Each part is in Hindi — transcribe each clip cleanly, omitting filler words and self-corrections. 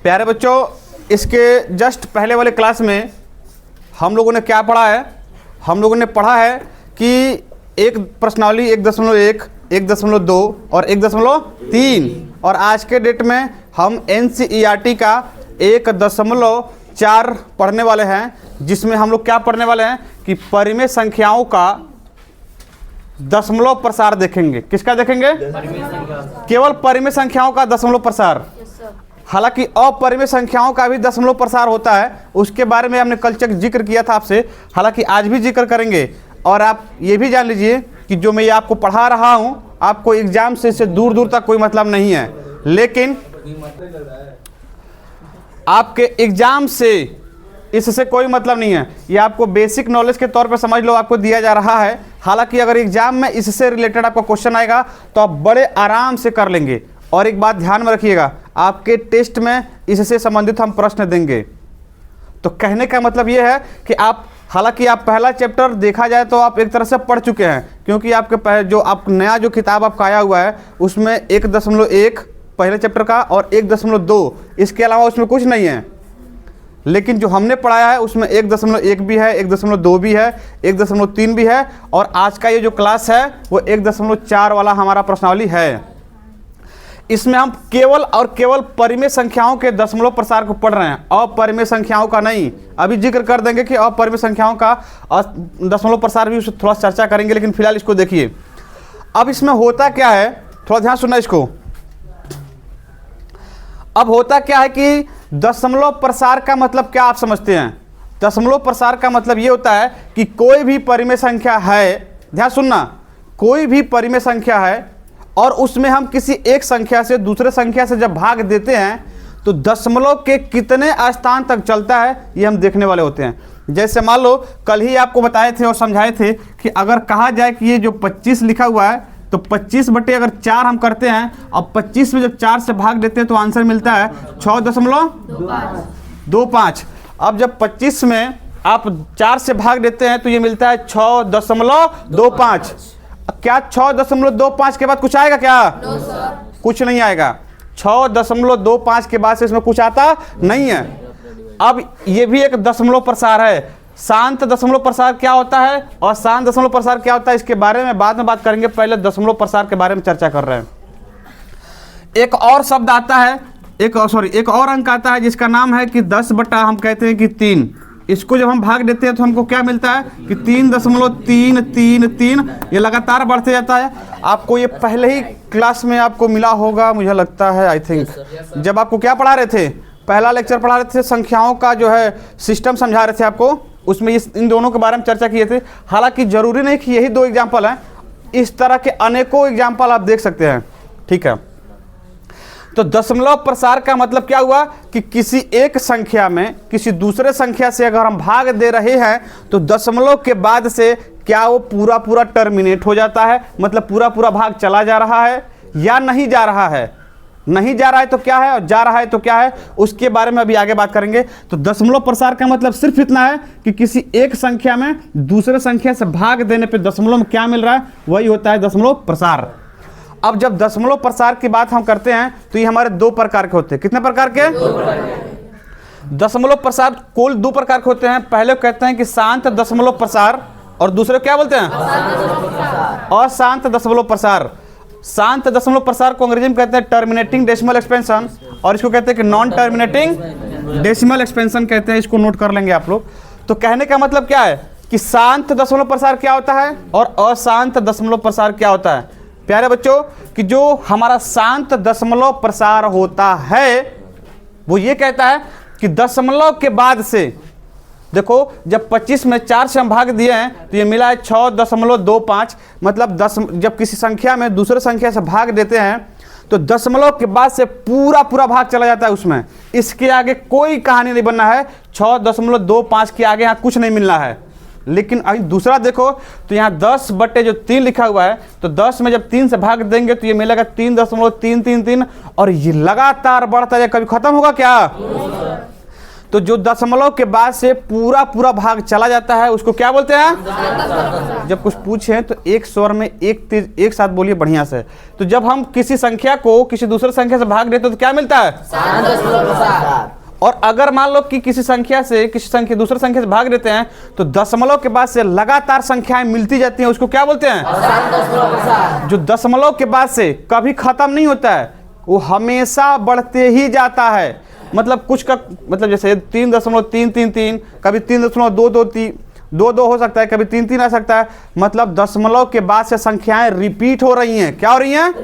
प्यारे बच्चों, इसके जस्ट पहले वाले क्लास में हम लोगों ने क्या पढ़ा है? हम लोगों ने पढ़ा है कि एक प्रश्नावली 1.1, 1.2 और 1.3 और आज के डेट में हम NCERT का 1.4 पढ़ने वाले हैं, जिसमें हम लोग क्या पढ़ने वाले हैं कि परिमेय संख्याओं का दशमलव प्रसार देखेंगे। किसका देखेंगे? केवल परिमेय संख्याओं का दशमलव प्रसार। हालांकि अपरिमेय संख्याओं का भी दशमलव प्रसार होता है, उसके बारे में हमने कल तक जिक्र किया था आपसे, हालांकि आज भी जिक्र करेंगे। और आप ये भी जान लीजिए कि जो मैं ये आपको पढ़ा रहा हूँ, आपको एग्जाम से इससे दूर दूर तक कोई मतलब नहीं है, लेकिन आपके एग्जाम से इससे कोई मतलब नहीं है। ये आपको बेसिक नॉलेज के तौर पे समझ लो, आपको दिया जा रहा है। हालांकि अगर एग्जाम में इससे रिलेटेड आपका क्वेश्चन आएगा तो आप बड़े आराम से कर लेंगे। और एक बात ध्यान में रखिएगा, आपके टेस्ट में इससे संबंधित हम प्रश्न देंगे। तो कहने का मतलब ये है कि आप, हालांकि आप पहला चैप्टर देखा जाए तो आप एक तरह से पढ़ चुके हैं, क्योंकि आपके जो आप नया जो किताब आपका आया हुआ है उसमें 1.1 पहले चैप्टर का और 1.2, इसके अलावा उसमें कुछ नहीं है। लेकिन जो हमने पढ़ाया है उसमें 1.1 भी है, 1.2 भी है, 1.3 भी है, और आज का ये जो क्लास है वो 1.4 वाला हमारा प्रश्नावली है। इसमें हम केवल और केवल परिमेय संख्याओं के दशमलव प्रसार को पढ़ रहे हैं, अपरिमेय संख्याओं का नहीं। अभी जिक्र कर देंगे कि अपरिमेय संख्याओं का दशमलव प्रसार भी, उससे थोड़ा चर्चा करेंगे, लेकिन फिलहाल इसको देखिए। अब इसमें होता क्या है, थोड़ा ध्यान सुनना इसको। अब होता क्या है कि दशमलव प्रसार का मतलब क्या आप समझते हैं? दशमलव प्रसार का मतलब ये होता है कि कोई भी परिमेय संख्या है, ध्यान सुनना, कोई भी परिमेय संख्या है और उसमें हम किसी एक संख्या से दूसरे संख्या से जब भाग देते हैं तो दशमलव के कितने स्थान तक चलता है ये हम देखने वाले होते हैं। जैसे मान लो कल ही आपको बताए थे और समझाए थे कि अगर कहा जाए कि ये जो 25 लिखा हुआ है तो 25 बटे अगर 4 हम करते हैं, अब 25 में जब 4 से भाग देते हैं तो आंसर मिलता है 6.25। अब जब 25 में आप 4 से भाग देते हैं तो ये मिलता है 6.25। क्या 6.25 के बाद कुछ आएगा क्या? कुछ नहीं आएगा। 6.25 के बाद से इसमें कुछ आता नहीं है। अब ये भी एक दशमलव प्रसार है। शांत दशमलव प्रसार क्या होता है और शांत दशमलव प्रसार क्या होता है, इसके बारे में बाद में बात करेंगे। पहले दशमलव प्रसार के बारे में चर्चा कर रहे हैं। एक और शब्द आता है, एक और अंक आता है जिसका नाम है कि 10 बटा हम कहते हैं कि 3। इसको जब हम भाग देते हैं तो हमको क्या मिलता है कि 3.333। ये लगातार बढ़ते जाता है। आपको ये पहले ही क्लास में आपको मिला होगा, मुझे लगता है, आई थिंक, जब आपको क्या पढ़ा रहे थे, पहला लेक्चर पढ़ा रहे थे, संख्याओं का जो है सिस्टम समझा रहे थे आपको, उसमें इन दोनों के बारे में चर्चा किए थे। हालांकि जरूरी नहीं कि यही 2 एग्जाम्पल हैं, इस तरह के अनेकों एग्जाम्पल आप देख सकते हैं। ठीक है, तो दशमलव प्रसार का मतलब क्या हुआ कि किसी एक संख्या में किसी दूसरे संख्या से अगर हम भाग दे रहे हैं तो दशमलव के बाद से क्या वो पूरा पूरा टर्मिनेट हो जाता है, मतलब पूरा पूरा भाग चला जा रहा है या नहीं जा रहा है। नहीं जा रहा है तो क्या है और जा रहा है तो क्या है, उसके बारे में अभी आगे बात करेंगे। तो दशमलव प्रसार का मतलब सिर्फ इतना है कि किसी एक संख्या में दूसरे संख्या से भाग देने पे दशमलव में क्या मिल रहा है, वही होता है दशमलव प्रसार। अब जब दशमलव प्रसार की बात हम करते हैं तो ये हमारे 2 प्रकार के होते हैं। कितने प्रकार के? दशमलव प्रसार कुल 2 प्रकार के होते हैं। पहले कहते हैं कि शांत दशमलव प्रसार और दूसरे क्या बोलते हैं? अशांत दशमलव प्रसार। शांत दशमलव प्रसार को अंग्रेजी में कहते हैं टर्मिनेटिंग डेसिमल एक्सपेंशन, और इसको कहते हैं कि नॉन टर्मिनेटिंग डेसिमल एक्सपेंशन कहते हैं। इसको नोट कर लेंगे आप लोग। तो कहने का मतलब क्या है कि शांत दशमलव प्रसार क्या होता है और अशांत दशमलव प्रसार क्या होता है। प्यारे बच्चों, कि जो हमारा शांत दशमलव प्रसार होता है वो ये कहता है कि दशमलव के बाद से, देखो जब 25 में 4 से हम भाग दिए हैं तो ये मिला है 6.25। मतलब जब किसी संख्या में दूसरे संख्या से भाग देते हैं तो दशमलव के बाद से पूरा पूरा भाग चला जाता है उसमें। इसके आगे कोई कहानी नहीं बनना है। 6.25 के आगे यहाँ कुछ नहीं मिलना है। लेकिन अभी दूसरा देखो तो यहाँ 10 बटे जो 3 लिखा हुआ है, तो 10 में जब 3 से भाग देंगे तो ये मिलेगा 3.333 और ये लगातार बढ़ता है, कभी खत्म होगा क्या? तो जो दशमलव के बाद से पूरा पूरा भाग चला जाता है उसको क्या बोलते हैं? जब कुछ पूछे तो एक स्वर में एक साथ बोलिए बढ़िया से। तो जब हम किसी संख्या को किसी दूसरे संख्या से भाग देते तो क्या मिलता है? और अगर मान लो कि किसी संख्या से दूसरे संख्या से भाग देते हैं तो दशमलव के बाद से लगातार संख्याएं मिलती जाती हैं, उसको क्या बोलते हैं? जो दशमलव के बाद से कभी खत्म नहीं होता है, वो हमेशा बढ़ते ही जाता है। मतलब कुछ का मतलब जैसे 3.333, कभी 3.223 हो सकता है, कभी 3 आ सकता है। मतलब दशमलव के बाद से संख्याएं रिपीट हो रही हैं। क्या हो रही हैं?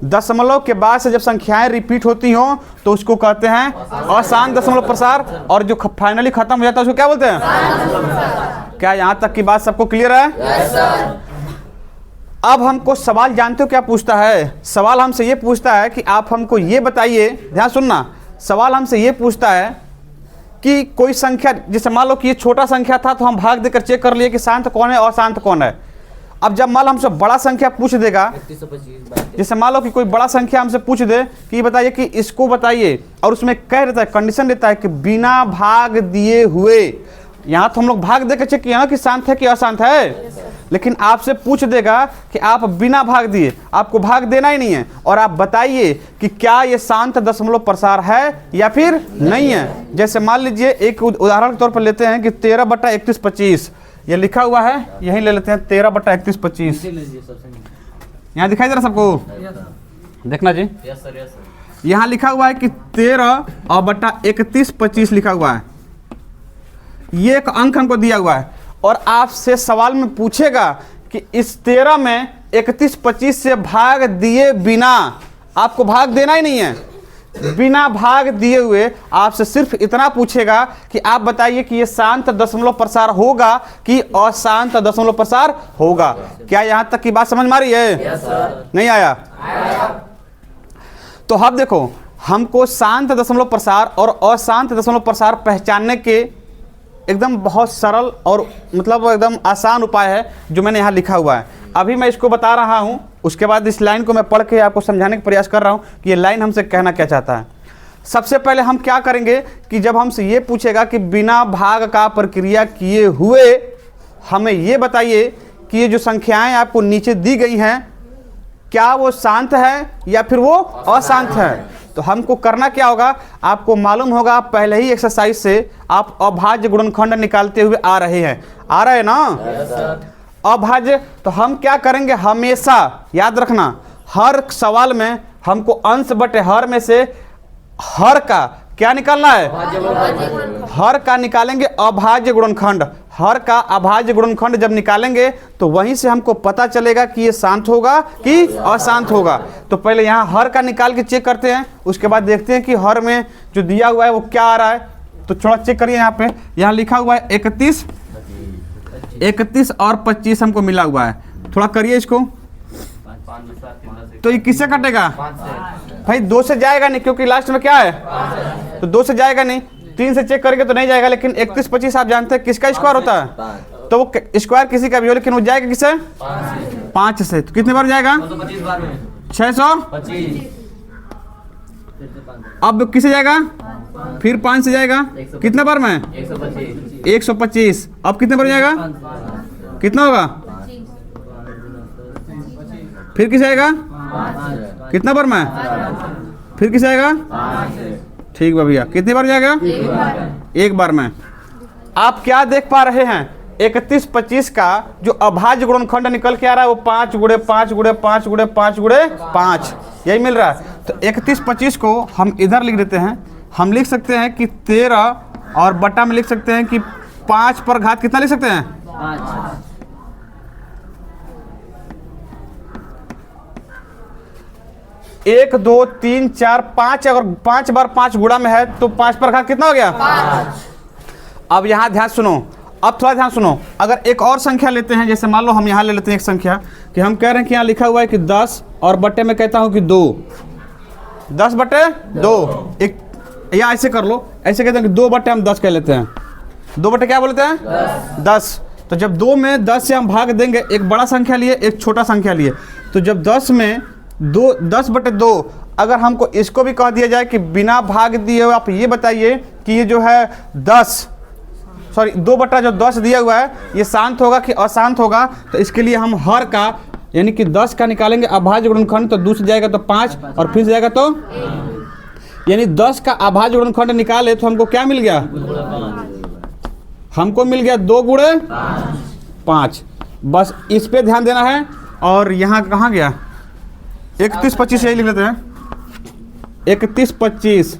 दशमलव के बाद से जब संख्याएं रिपीट होती हों तो उसको कहते हैं अशांत दशमलव प्रसार, और जो फाइनली खत्म हो जाता है उसको क्या बोलते हैं? क्या यहाँ तक की बात सबको क्लियर है? अब हमको सवाल जानते हो क्या पूछता है? सवाल हमसे ये पूछता है कि आप हमको ये बताइए, ध्यान सुनना, सवाल हमसे ये पूछता है कि कोई संख्या, जैसे मान लो कि ये छोटा संख्या था तो हम भाग देकर चेक कर लिए कि शांत कौन है और अशांत कौन है। अब जब मान लो हमसे बड़ा संख्या पूछ देगा, जैसे मान लो कि कोई बड़ा संख्या हमसे पूछ दे कि बताइए कि इसको बताइए, और उसमें कह देता है, कंडीशन देता है कि बिना भाग दिए हुए। यहाँ तो हम लोग भाग देकर चेक किया ना कि शांत है कि अशांत है, लेकिन आपसे पूछ देगा कि आप बिना भाग दिए, आपको भाग देना ही नहीं है, और आप बताइए कि क्या ये शांत दशमलव प्रसार है या फिर नहीं है। जैसे मान लीजिए एक उदाहरण के तौर पर लेते हैं कि 13/3125 ये लिखा हुआ है, यही ले लेते हैं 13/3125। यहाँ दिखाई दे रहा सबको? देखना जी, यहाँ लिखा हुआ है कि 13/3125 लिखा हुआ है। ये एक अंक हमको दिया हुआ है और आपसे सवाल में पूछेगा कि इस 13 में 31/25 से भाग दिए बिना, आपको भाग देना ही नहीं है, बिना भाग दिए हुए आपसे सिर्फ इतना पूछेगा कि आप बताइए कि ये शांत दशमलव प्रसार होगा कि अशांत दशमलव प्रसार होगा। क्या यहाँ तक की बात समझ में आ रही है? नहीं आया? तो अब देखो, हमको शांत दशमलव प्रसार और अशांत दशमलव प्रसार पहचानने के एकदम बहुत सरल और मतलब एकदम आसान उपाय है जो मैंने यहाँ लिखा हुआ है। अभी मैं इसको बता रहा हूँ, उसके बाद इस लाइन को मैं पढ़ के आपको समझाने का प्रयास कर रहा हूँ कि ये लाइन हमसे कहना क्या चाहता है। सबसे पहले हम क्या करेंगे कि जब हमसे ये पूछेगा कि बिना भाग का प्रक्रिया किए हुए हमें ये बताइए कि ये जो संख्याएं आपको नीचे दी गई हैं क्या वो शांत है या फिर वो अशांत है। तो हमको करना क्या होगा, आपको मालूम होगा, आप पहले ही एक्सरसाइज से आप अभाज्य गुणनखंड निकालते हुए आ रहे हैं, आ रहे हैं ना? अभाज्य, तो हम क्या करेंगे, हमेशा याद रखना हर सवाल में हमको अंश बटे हर में से हर का क्या निकालना है, हर का निकालेंगे अभाज्य गुणनखंड। हर का अभाज्य गुणनखंड जब निकालेंगे तो वहीं से हमको पता चलेगा कि ये शांत होगा कि अशांत होगा। तो पहले यहाँ हर का निकाल के चेक करते हैं, उसके बाद देखते हैं कि हर में जो दिया हुआ है वो क्या आ रहा है। तो थोड़ा चेक करिए, यहाँ पे यहाँ लिखा हुआ है 31 और 25 हमको मिला हुआ है। थोड़ा करिए इसको, तो ये किससे कटेगा भाई? 2 से जाएगा नहीं, क्योंकि लास्ट में क्या है, तो 2 से जाएगा नहीं। 3 से चेक करेंगे तो नहीं जाएगा, लेकिन 31-25 आप जानते हैं किसका स्क्वायर होता है, तो वो स्क्वायर किसी का भी हो, लेकिन वो जाएगा किससे, 5 से। तो कितने बार जाएगा, 625। अब किसे जाएगा, फिर 5 से जाएगा, कितने बार में, 125। अब कितने बार जाएगा, कितना होगा, फिर किसे आएगा, कितना बार में, फिर किसे आएगा, ठीक है भैया, कितनी बार जाएगा, एक बार में। आप क्या देख पा रहे हैं, 31-25 का जो अभाज्य गुणनखंड निकल के आ रहा है वो 5 गुणे 5 गुणे 5 गुणे 5 गुणे 5 यही मिल रहा है। तो 31-25 को हम इधर लिख देते हैं, हम लिख सकते हैं कि 13 और बटा में लिख सकते हैं कि 5 पर घात कितना लिख सकते हैं, 1 2 3 4 5। अगर 5 बार 5 गुणा में है तो 5 पर घात कितना हो गया, 5। अब यहाँ ध्यान सुनो, अब थोड़ा ध्यान सुनो, अगर एक और संख्या लेते हैं, जैसे मान लो हम यहाँ ले लेते हैं एक संख्या कि हम कह रहे हैं कि यहाँ लिखा हुआ है कि 10 और बटे में कहता हूँ कि 2, 10 बटे 2। एक या ऐसे कर लो, ऐसे कहते हैं कि 2 बटे हम 10 कह लेते हैं, 2 बटे क्या बोलते हैं, 10। तो जब 2 में 10 से हम भाग देंगे, एक बड़ा संख्या लिए एक छोटा संख्या लिए, तो जब 10 में 10 बटे 2 अगर हमको इसको भी कह दिया जाए कि बिना भाग दिए हुए आप ये बताइए कि ये जो है 2/10 दिया हुआ है, ये शांत होगा कि अशांत होगा, तो इसके लिए हम हर का यानी कि 10 का निकालेंगे अभाज्य गुणनखंड, तो 2 से जाएगा तो 5 और फिर से जाएगा तो यानी 10 का अभाज्य गुणनखंड निकाले तो हमको क्या मिल गया? हमको मिल गया 2 गुणे 5। बस इस पे ध्यान देना है। और यहाँ कहाँ गया? 31-25 यही लिख लेते हैं। 31-25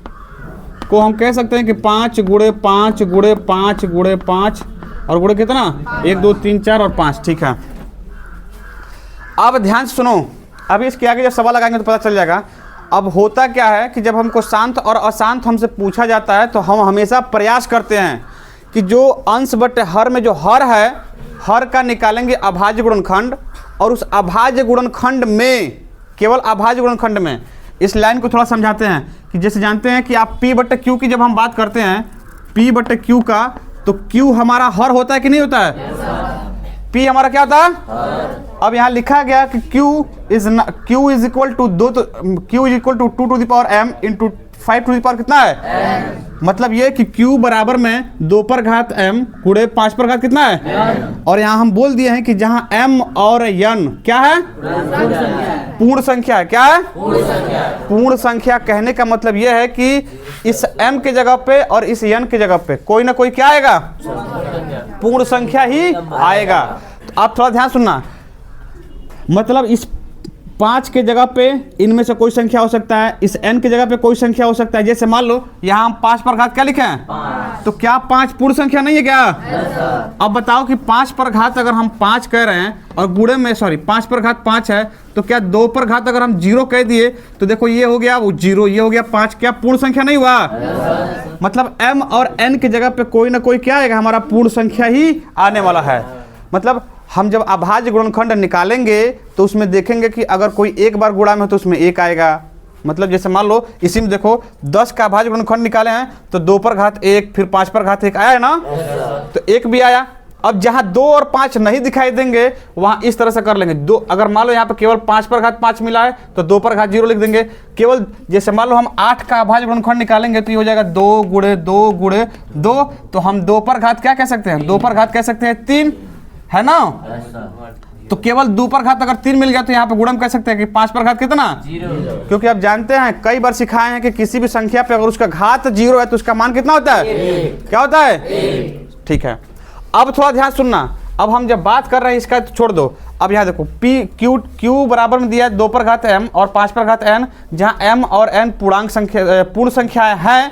को हम कह सकते हैं कि 5 गुणे 5 गुणे 5 गुणे 5 और गुणे कितना? 1 2 3 4 और 5। ठीक है, अब ध्यान से सुनो। अभी इसके आगे जब सवाल लगाएंगे तो पता चल जाएगा। अब होता क्या है कि जब हमको शांत और अशांत हमसे पूछा जाता है तो हम हमेशा प्रयास करते हैं कि जो अंश बटे हर में जो हर है, हर का निकालेंगे अभाज्य गुणनखंड, और उस अभाज्य गुणनखंड में, केवल अभाज्य गुणनखंड में, इस लाइन को थोड़ा समझाते हैं कि जैसे जानते हैं कि आप P बटे Q की जब हम बात करते हैं P बटे Q का, तो Q हमारा हर होता है कि नहीं होता है? P हमारा क्या होता है? अब यहाँ लिखा गया कि Q इज इक्वल टू 2, तो Q is equal to 2 to the power m into 5 to the power कितना है? मतलब ये कि Q बराबर में 2 पर घात m गुणे 5 पर घात कितना है? और यहाँ हम बोल दिए हैं कि जहाँ m और n क्या है? पूर्ण संख्या है। क्या है? पूर्ण संख्या कहने का मतलब ये है कि इस m के जगह पे और इस n के जगह पे कोई ना कोई क्या आएगा? पूर्ण संख्या ही आएगा। तो आप थोड़ा ध्यान सुनना, मतलब इस 5 के जगह पे इनमें से कोई संख्या हो सकता है, इस n की जगह पे कोई संख्या हो सकता है। जैसे मान लो यहाँ हम 5 पर घात क्या लिखे हैं? 5। तो क्या 5 पूर्ण संख्या नहीं है क्या? अब बताओ कि 5 पर घात अगर हम 5 कह रहे हैं और गुणे में 5 पर घात 5 है, तो क्या 2 पर घात अगर हम 0 कह दिए तो देखो ये हो गया वो 0, ये हो गया 5, क्या पूर्ण संख्या नहीं हुआ? मतलब m और n की जगह पे कोई ना कोई क्या आएगा? हमारा पूर्ण संख्या ही आने वाला है। मतलब हम जब अभाज्य गुणनखंड निकालेंगे तो उसमें देखेंगे कि अगर कोई एक बार गुणा में हो तो उसमें 1 आएगा। मतलब जैसे मान लो इसी में देखो 10 का अभाज्य गुणनखंड निकाले हैं तो 2 पर घात 1 फिर 5 पर घात 1 आया है ना, तो 1 भी आया। अब जहाँ 2 और 5 नहीं दिखाई देंगे वहाँ इस तरह से कर लेंगे। 2 अगर मान लो यहाँ पे केवल 5 पर घात 5 मिला है तो 2 पर घात 0 लिख देंगे। केवल जैसे मान लो हम 8 का अभाज्य गुणनखंड निकालेंगे तो ये हो जाएगा 2 गुणे 2 गुणे 2, तो हम 2 पर घात क्या कह सकते हैं? 2 पर घात कह सकते हैं 3, है ना। तो केवल 2 पर घात अगर 3 मिल गया तो यहाँ पे गुणन कह सकते हैं कि 5 पर घात कितना? 0। क्योंकि आप जानते हैं कई बार सिखाए हैं कि किसी भी संख्या पे अगर उसका घात 0 है तो उसका मान कितना होता है? क्या होता है? ठीक है, अब थोड़ा ध्यान सुनना। अब हम जब बात कर रहे हैं इसका तो छोड़ दो। अब यहाँ देखो Q बराबर में दिया है 2 पर घात m और 5 पर घात n, जहाँ m और n पूर्ण संख्या है।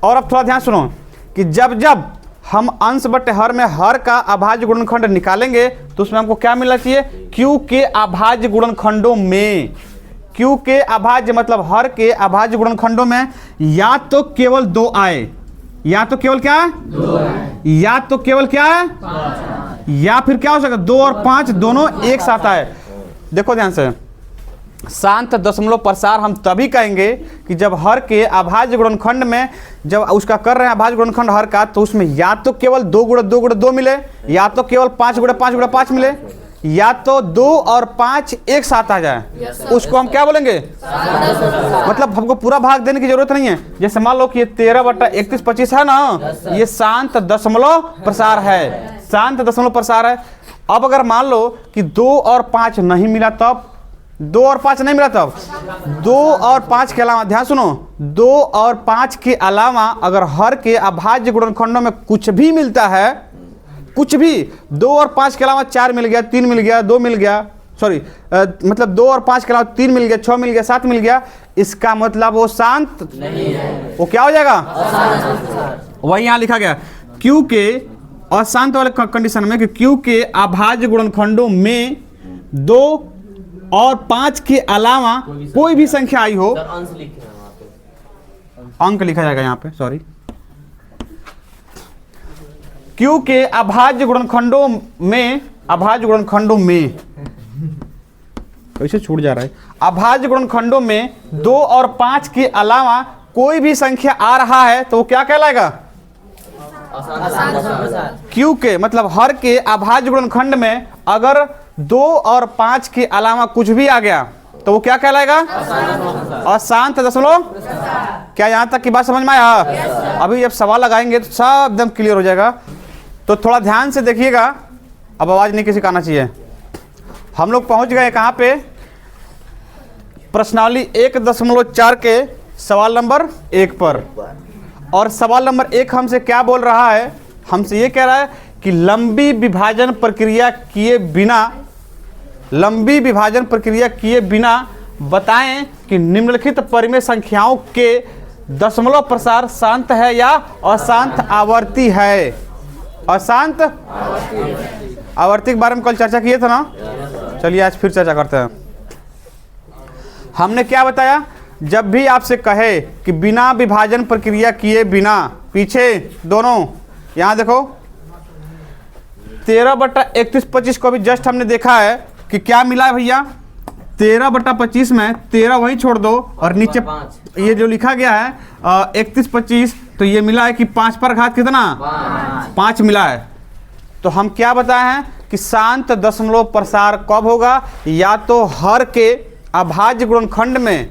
और अब थोड़ा ध्यान सुनो कि जब जब हम अंश बटे हर में हर का अभाज्य गुणनखंड निकालेंगे तो उसमें हमको क्या मिलना चाहिए? Q के अभाज्य गुणनखंडों में, Q के अभाज्य मतलब हर के अभाज्य गुणनखंडों में या तो केवल 2 आए, या तो केवल क्या है? 2 आए, या तो केवल क्या है? 5, या फिर क्या हो सकता है? 2 और 5 दोनों एक साथ आए। देखो ध्यान से, शांत दशमलव प्रसार हम तभी कहेंगे कि जब हर के अभाज्य गुणनखंड में जब उसका कर रहे हैं अभाज्य गुणनखंड हर का, तो उसमें या तो केवल 2 गुणे 2 गुणे 2 मिले, या तो केवल 5 गुणे 5 गुणे 5 मिले, या तो 2 और 5 एक साथ आ जाए। उसको हम क्या बोलेंगे? मतलब हमको पूरा भाग देने की जरूरत नहीं है। जैसे मान लो कि ये 13/31-25 है ना, ये शांत दशमलव प्रसार है, शांत दशमलव प्रसार है। अब अगर मान लो कि 2 और 5 नहीं मिला तब, 2 और 5 नहीं मिला तब, 2 और 5 के अलावा ध्यान सुनो, 2 और 5 के अलावा अगर हर के अभाज्य गुणनखंडों में कुछ भी मिलता है, कुछ भी, 2 और 5 के अलावा 4 मिल गया, 3 मिल गया, 2 मिल गया, मतलब 2 और 5 के अलावा 3 मिल गया, 6 मिल गया, 7 मिल गया, इसका मतलब वो शांत नहीं है, वो क्या हो जाएगा? वही यहाँ लिखा गया Q के अशांत वाले कंडीशन में कि Q के अभाज्य गुणनखंडों में 2 और 5 के अलावा कोई भी संख्या आई हो, अंक लिखा जाएगा यहाँ पे, सॉरी, Q के अभाज्य गुणनखंडों में, अभाज्य गुणनखंडों में कैसे छूट जा रहा है, अभाज्य गुणनखंडों में 2 और 5 के अलावा कोई भी संख्या आ रहा है तो वो क्या कहलाएगा? Q के मतलब हर के अभाज्य गुणनखंड में अगर 2 और 5 के अलावा कुछ भी आ गया तो वो क्या कहलाएगा? अशांत दशमलव। क्या यहाँ तक की बात समझ में आया? अभी जब सवाल लगाएंगे तो सब एकदम क्लियर हो जाएगा। तो थोड़ा ध्यान से देखिएगा। अब आवाज़ नहीं किसी का आना चाहिए। हम लोग पहुँच गए कहाँ पे? प्रश्नावली 1.4 के सवाल नंबर 1 पर। और सवाल नंबर 1 हमसे क्या बोल रहा है? हमसे ये कह रहा है कि लंबी विभाजन प्रक्रिया किए बिना बताएं कि निम्नलिखित परिमेय संख्याओं के दशमलव प्रसार शांत है या अशांत आवर्ती है। अशांत आवर्ती के बारे में कल चर्चा किए थे ना? चलिए आज फिर चर्चा करते हैं। हमने क्या बताया? जब भी आपसे कहे कि बिना विभाजन प्रक्रिया किए बिना, पीछे दोनों यहाँ देखो 13/31-25 को भी जस्ट हमने देखा है कि क्या मिला है भैया? 13/25 में 13 वहीं छोड़ दो और नीचे ये जो लिखा गया है 31-25, तो ये मिला है कि 5 पर घात कितना? 5 मिला है। तो हम क्या बताए हैं कि शांत दशमलव प्रसार कब होगा? या तो हर के अभाज्य गुणनखंड में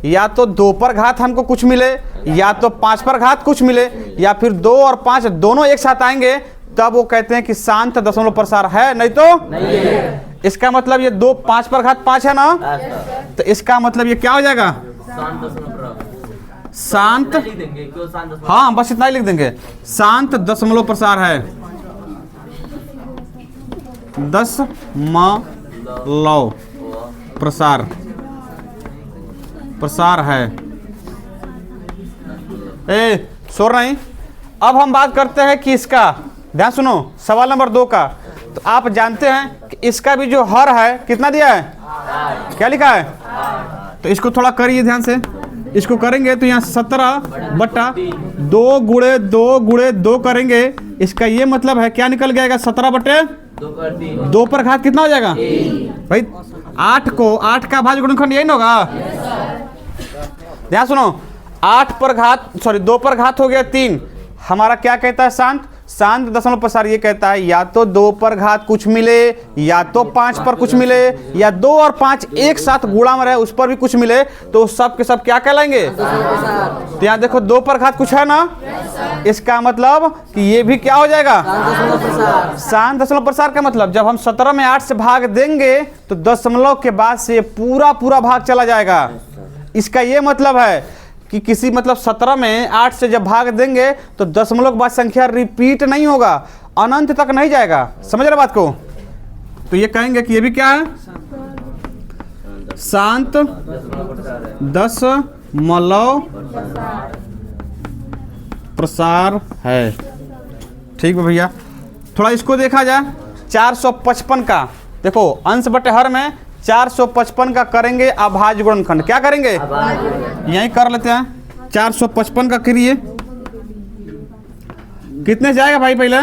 या तो 2 पर घात हमको कुछ मिले या तो 5 पर घात कुछ मिले, या फिर 2 और 5 दोनों एक साथ आएंगे, तब वो कहते हैं कि शांत दशमलव प्रसार है। नहीं तो नहीं है। इसका मतलब ये 2 5 पर घात 5 है ना? तो इसका मतलब ये क्या हो जाएगा? शांत। हाँ बस इतना ही लिख देंगे। शांत दशमलव प्रसार है, दशमलव प्रसार है। सुन नहीं। अब हम बात करते हैं कि इसका, ध्यान सुनो, सवाल नंबर 2 का। तो आप जानते हैं कि इसका भी जो हर है कितना दिया है? क्या लिखा है? तो इसको थोड़ा करिए ध्यान से। इसको करेंगे तो यहाँ 17/2 गुणे 2 गुणे 2 करेंगे। इसका ये मतलब है क्या निकल जाएगा? 17/2 पर घात कितना हो जाएगा भाई? 8 का भाज्य गुणनखंड यही ना होगा? ध्यान सुनो, 2 पर घात हो गया 3। हमारा क्या कहता है? शांत दशमलव प्रसार ये कहता है या तो 2 पर घात कुछ मिले या तो 5 पर कुछ मिले या 2 और 5 एक साथ गुणा में रहे उस पर भी कुछ मिले, तो सब के सब क्या कहलाएंगे? तो यहाँ देखो 2 पर घात कुछ है ना? इसका मतलब कि ये भी क्या हो जाएगा? शांत दशमलव प्रसार का मतलब जब हम 17 में 8 से भाग देंगे तो दशमलव के बाद से पूरा भाग चला जाएगा। इसका ये मतलब है कि किसी मतलब 17 में 8 से जब भाग देंगे तो दशमलव के बाद संख्या रिपीट नहीं होगा, अनंत तक नहीं जाएगा। समझ रहे बात को? तो ये कहेंगे कि ये भी क्या है? शांत दशमलव प्रसार है। ठीक है भैया। थोड़ा इसको देखा जाए 455 का। देखो अंश बटे हर में 455 का करेंगे अभाज्य गुणनखंड। क्या करेंगे? यही कर लेते हैं। 455 का करिए। कितने से जाएगा भाई? पहले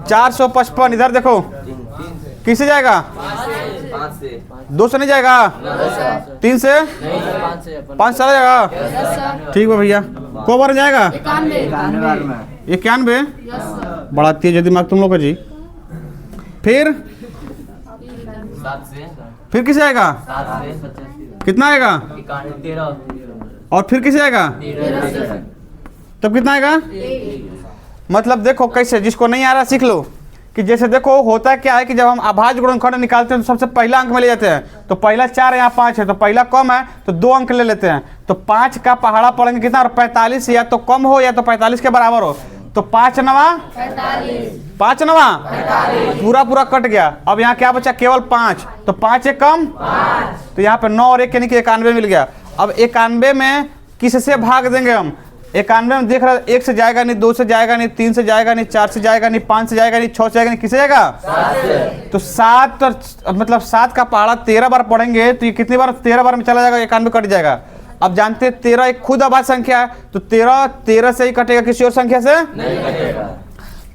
455 इधर देखो किससे जाएगा? 2 से नहीं जाएगा? 3 से? 5 से जाएगा? ठीक है भैया। को बार जाएगा? 91। बड़ा तेज दिमाग तुम लोग का जी। फिर किसे आएगा? कितना आएगा? और फिर किसे आएगा? तब कितना आएगा? मतलब देखो कैसे, जिसको नहीं आ रहा सीख लो कि जैसे देखो होता है क्या है कि जब हम अभाज्य गुणनखंड निकालते हैं तो सबसे पहला अंक में ले जाते हैं। तो पहला 4 यहाँ 5 है तो पहला कम है तो 2 अंक ले लेते हैं। तो 5 का पहाड़ा पड़ेंगे कितना? 45, या तो कम हो या तो 45 के बराबर हो। तो 5 नवा 45 पूरा कट गया। अब यहाँ क्या बचा? केवल 5। तो 5 एक कम 5, तो यहाँ पे 9 और 1 यानी कि 91 मिल गया। अब 91 में किससे भाग देंगे हम? 91 में देख रहे 1 से जाएगा नहीं, 2 से जाएगा नहीं, 3 से जाएगा नहीं, 4 से जाएगा नहीं, 5 से जाएगा नहीं, 6 से जाएगा नहीं, किससे जाएगा? 7 से। तो 7 मतलब 7 का पहाड़ा 13 बार पढ़ेंगे तो ये कितनी बार? 13 बार में चला जाएगा, 91 कट जाएगा। अब जानते हैं 13 एक खुद अभाज्य संख्या है तो 13 से ही कटेगा, किसी और संख्या से नहीं कटेगा।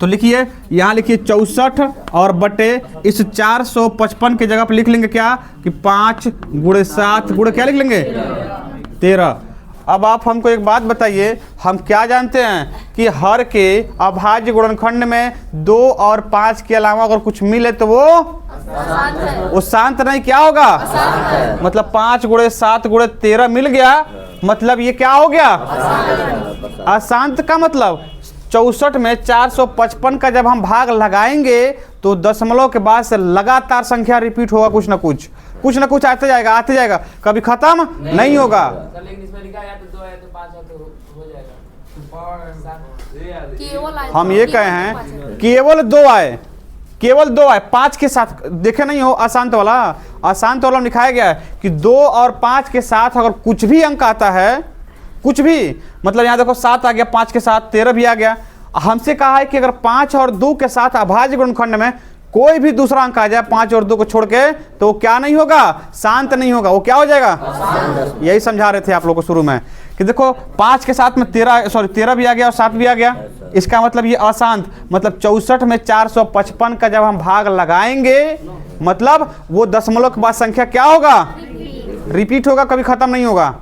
तो लिखिए यहाँ लिखिए 64 और बटे इस 455 की जगह पर लिख लेंगे क्या कि 5 गुणे 7 गुणे क्या लिख लेंगे? 13। अब आप हमको एक बात बताइए, हम क्या जानते हैं कि हर के अभाज्य गुणनखंड में 2 और 5 के अलावा अगर कुछ मिले तो वो वो शांत नहीं, क्या होगा? मतलब 5 गुणे 7 गुणे 13 मिल गया, मतलब ये क्या हो गया? अशांत का मतलब 64 में 455 का जब हम भाग लगाएंगे तो दशमलव के बाद से लगातार संख्या रिपीट होगा, कुछ ना कुछ आते जाएगा, कभी खत्म नहीं होगा। हम ये कहे हैं केवल 2 आए, केवल 2 आए, 5 के साथ देखे नहीं हो अशांत वाला लिखाया गया है कि 2 और 5 के साथ अगर कुछ भी अंक आता है, कुछ भी, मतलब यहाँ देखो 7 आ गया, 5 के साथ 13 भी आ गया। हमसे कहा है कि अगर 5 और 2 के साथ अभाज्य गुणनखंड में कोई भी दूसरा अंक आ जाए 5 और 2 को छोड़ के, तो वो क्या नहीं होगा? शांत नहीं होगा। वो क्या हो जाएगा? यही समझा रहे थे आप लोगों को शुरू में कि देखो 5 के साथ में 13 भी आ गया और 7 भी आ गया, इसका मतलब ये अशांत। मतलब 64 में 455 का जब हम भाग लगाएंगे, मतलब वो दशमलव के बाद संख्या क्या होगा? रिपीट होगा, कभी खत्म नहीं होगा।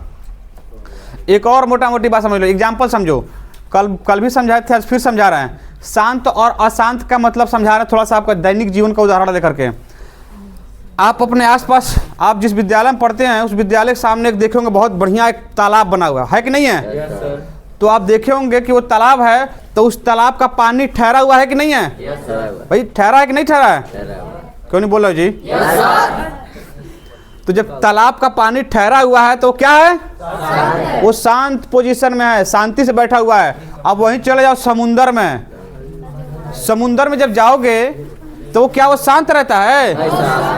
एक और मोटा मोटी बात समझ लो, एग्जाम्पल समझो, कल भी समझाए थे, आज फिर समझा रहे हैं। शांत और अशांत का मतलब समझा रहे हैं, थोड़ा सा आपका दैनिक जीवन का उदाहरण लेकर के। आप अपने आसपास, आप जिस विद्यालय में पढ़ते हैं उस विद्यालय के सामने एक देखे होंगे बहुत बढ़िया एक तालाब बना हुआ है कि नहीं है? तो आप देखे होंगे कि वो तालाब है, तो उस तालाब का पानी ठहरा हुआ है कि नहीं है? भाई ठहरा है कि नहीं ठहरा है? क्यों नहीं बोल रहे जी? तो जब तालाब का पानी ठहरा हुआ है तो क्या है? वो शांत पोजीशन में है, शांति से बैठा हुआ है। अब वहीं चले जाओ समुंदर में, समुंदर में जब जाओगे तो क्या वो शांत रहता है?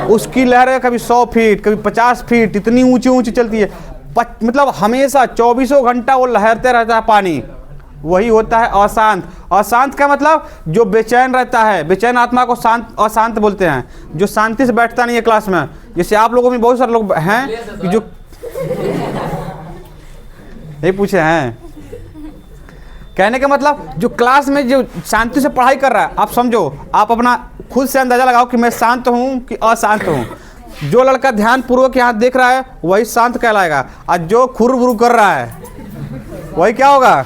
उसकी लहरें कभी 100 फीट, कभी 50 फीट, इतनी ऊंची ऊंची चलती है, मतलब हमेशा 24 घंटा वो लहरते रहता है पानी। वही होता है अशांत। अशांत का मतलब जो बेचैन रहता है, बेचैन आत्मा को अशांत बोलते हैं। जो शांति से बैठता नहीं है क्लास में, जैसे आप लोगों में बहुत सारे लोग हैं कि जो नहीं पूछे हैं, कहने का मतलब जो क्लास में जो शांति से पढ़ाई कर रहा है, आप समझो, आप अपना खुद से अंदाजा लगाओ कि मैं शांत हूँ कि अशांत हूँ। जो लड़का ध्यान पूर्वक यहाँ देख रहा है वही शांत कहलाएगा, और जो खुरबुरु कर रहा है वही क्या होगा?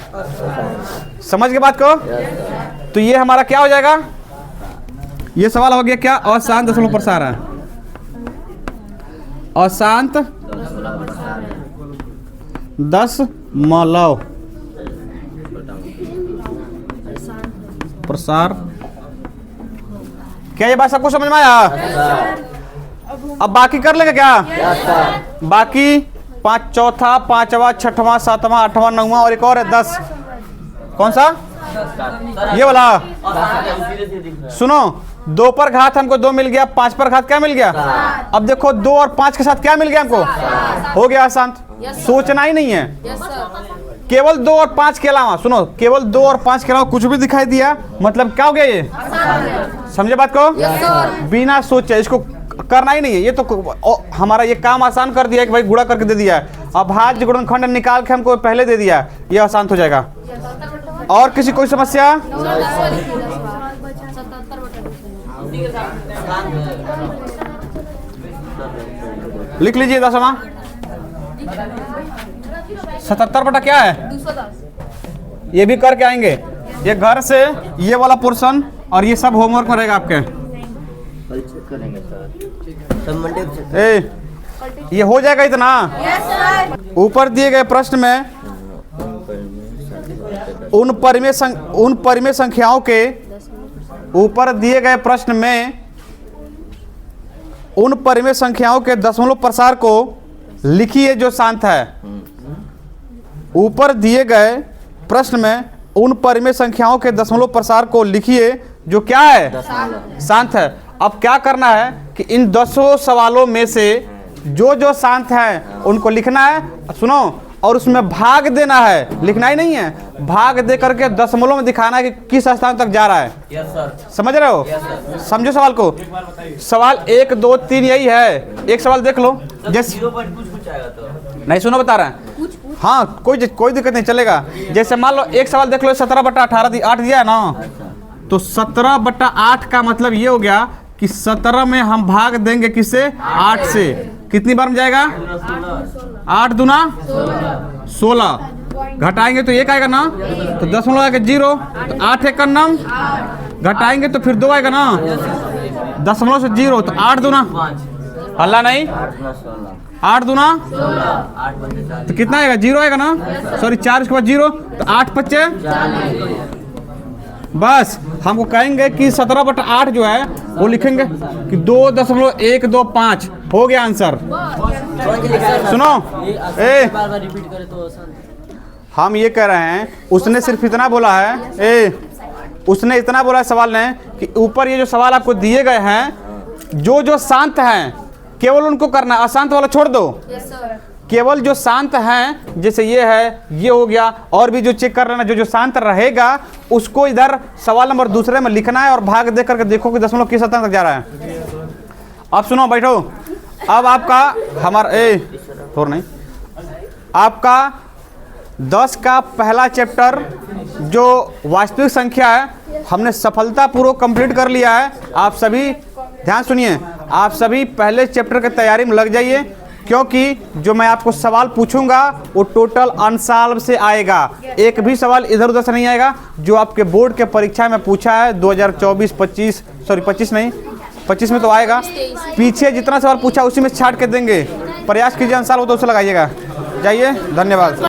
समझ के बात को? तो ये हमारा क्या हो जाएगा? ये सवाल हो गया क्या? अशांत दशमलव प्रसार है, अशांत दशमलव प्रसार। क्या ये बात सबको समझ में आया? अब बाकी कर लेंगे क्या? बाकी 5 चौथा, 5वां, 6वां, 7वां, 8वां, 9वां और एक और है 10। कौन सा? ये वाला। सुनो, 2 पर घात हमको 2 मिल गया, 5 पर घात क्या मिल गया? अब देखो 2 और 5 के साथ क्या मिल गया हमको? हो गया अशांत। सोचना ही नहीं है, केवल 2 और 5 के अलावा, सुनो, केवल 2 और 5 के अलावा कुछ भी दिखाई दिया, मतलब क्या हो गया? ये समझे बात को? बिना सोचे, इसको करना ही नहीं है। ये तो हमारा ये काम आसान कर दिया है कि भाई गुणा करके दे दिया है, अभाज्य गुणनखंड निकाल के हमको पहले दे दिया, ये आसान हो जाएगा। और किसी कोई समस्या? लिख लीजिए 10वां। 77 बटा क्या है? ये भी करके आएंगे, ये घर से ये वाला पोर्शन और ये सब होमवर्क में रहेगा आपके। करेंगे सर। ये हो जाएगा इतना? ऊपर दिए गए प्रश्न में उन परिमेय संख्याओं के, ऊपर दिए गए प्रश्न में उन परिमेय संख्याओं के दशमलव प्रसार को लिखिए जो शांत है। ऊपर दिए गए प्रश्न में उन परिमेय संख्याओं के दशमलव प्रसार को लिखिए जो क्या है? शांत है। अब क्या करना है कि इन 10 सवालों में से जो जो शांत है उनको लिखना है, सुनो, और उसमें भाग देना है, लिखना ही नहीं है, भाग दे करके दशमलव में दिखाना है कि किस स्थान तक जा रहा है। Yes sir. समझ रहे हो? समझो सवाल को। सवाल 1 2 3 यही है। एक सवाल देख लो, जैसे कुछ आएगा तो नहीं, सुनो बता रहे हैं, हाँ कोई दिक्कत नहीं, चलेगा। जैसे मान लो एक सवाल देख लो, 17 बटा 18 8 दिया है ना, तो 17 बटा 8 का मतलब ये हो गया कि 17 में हम भाग देंगे किससे? 8 से। कितनी बार में जाएगा? 8 दूना 16। घटाएंगे तो 1 आएगा ना, तो दशमलव आएगा 0, तो 8 एक का नाम, घटाएंगे तो फिर 2 आएगा ना, दशमलव से 0 तो 8 दूना 5 हल्ला नहीं, 8 गुना 16 8 दूना 16 8 पंचे 40 तो कितना आएगा, 0 आएगा ना, सॉरी 4 उसके बाद 0 तो 8 पच्चे, बस हमको कहेंगे कि 17/8 जो है वो लिखेंगे कि 2.125 हो गया आंसर। सुनो बार बार रिपीट करें तो आसान। हम ये कह रहे हैं, उसने सिर्फ इतना बोला है, उसने इतना बोला है सवाल ने कि ऊपर ये जो सवाल आपको दिए गए हैं, जो जो शांत हैं केवल उनको करना, अशांत वाला छोड़ दो। केवल जो शांत हैं, जैसे ये है, ये हो गया, और भी जो चेक कर रहे हैं, जो जो शांत रहेगा उसको इधर सवाल नंबर दूसरे में लिखना है और भाग दे करके देखो कि दशमलव किस हद तक जा रहा है। अब सुनो, बैठो। अब आपका हमारा थोड़ा नहीं, आपका 10 का पहला चैप्टर जो वास्तविक संख्या है हमने सफलतापूर्वक कंप्लीट कर लिया है। आप सभी ध्यान सुनिए, आप सभी पहले चैप्टर की तैयारी में लग जाइए, क्योंकि जो मैं आपको सवाल पूछूंगा वो टोटल अनसॉल्व से आएगा, एक भी सवाल इधर उधर से नहीं आएगा। जो आपके बोर्ड के परीक्षा में पूछा है 2024-25, सॉरी 25 नहीं, 25 में तो आएगा, पीछे जितना सवाल पूछा उसी में छाट के देंगे। प्रयास कीजिए अनसॉल्व हो तो उसे लगाइएगा। जाइए, धन्यवाद।